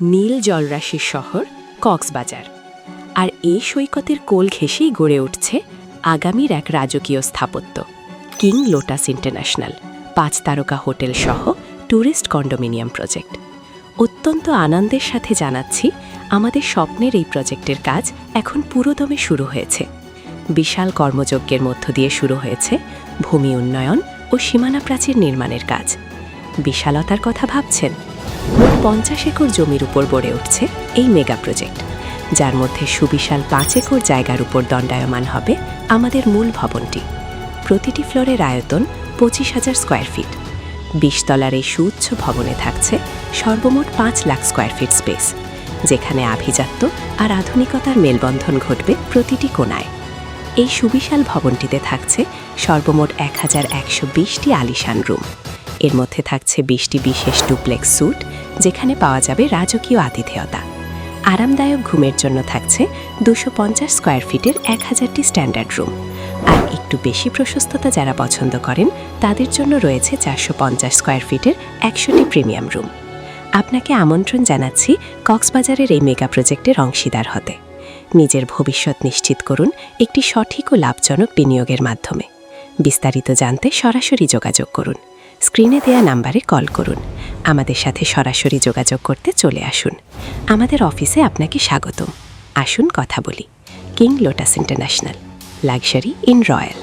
নীল জলরাশির শহর কক্সবাজার। আর এই সৈকতের কোল ঘেঁষেই গড়ে উঠছে আগামীর এক রাজকীয় স্থাপত্য, কিং লোটাস ইন্টারন্যাশনাল 5 তারকা হোটেল সহ ট্যুরিস্ট কন্ডোমিনিয়াম প্রজেক্ট। অত্যন্ত আনন্দের সাথে জানাচ্ছি, আমাদের স্বপ্নের এই প্রজেক্টের কাজ এখন পুরোদমে শুরু হয়েছে। বিশাল কর্মযজ্ঞের মধ্য দিয়ে শুরু হয়েছে ভূমি উন্নয়ন ও সীমানা প্রাচীর নির্মাণের কাজ। বিশালতার কথা ভাবছেন? মোট 50 একর জমির উপর গড়ে উঠছে এই মেগা প্রজেক্ট, যার মধ্যে সুবিশাল 5 একর জায়গার উপর দণ্ডায়মান হবে আমাদের মূল ভবনটি। প্রতিটি ফ্লোরের আয়তন 25,000 স্কোয়ার ফিট। 20 তলার এই সুউচ্চ ভবনে থাকছে সর্বমোট 5 লাখ স্কোয়ার ফিট স্পেস, যেখানে আভিজাত্য আর আধুনিকতার মেলবন্ধন ঘটবে প্রতিটি কোণায়। এই সুবিশাল ভবনটিতে থাকছে সর্বমোট 1120টি আলিশান রুম। এর মধ্যে থাকছে 20টি বিশেষ ডুপ্লেক্স স্যুট, যেখানে পাওয়া যাবে রাজকীয় আতিথেয়তা। আরামদায়ক ঘুমের জন্য থাকছে 250 স্কোয়ার ফিটের 1000টি স্ট্যান্ডার্ড রুম। আর একটু বেশি প্রশস্ততা যারা পছন্দ করেন, তাদের জন্য রয়েছে 450 স্কোয়ার ফিটের 100টি প্রিমিয়াম রুম। আপনাকে আমন্ত্রণ জানাচ্ছি কক্সবাজারের এই মেগা প্রজেক্টের অংশীদার হতে। নিজের ভবিষ্যৎ নিশ্চিত করুন একটি সঠিক ও লাভজনক বিনিয়োগের মাধ্যমে। বিস্তারিত জানতে সরাসরি যোগাযোগ করুন। স্ক্রিনে দেয়া নাম্বারে কল করুন। আমাদের সাথে সরাসরি যোগাযোগ করতে চলে আসুন। আমাদের অফিসে আপনাকে স্বাগতম। আসুন কথা বলি। King lotus international, luxury in royal.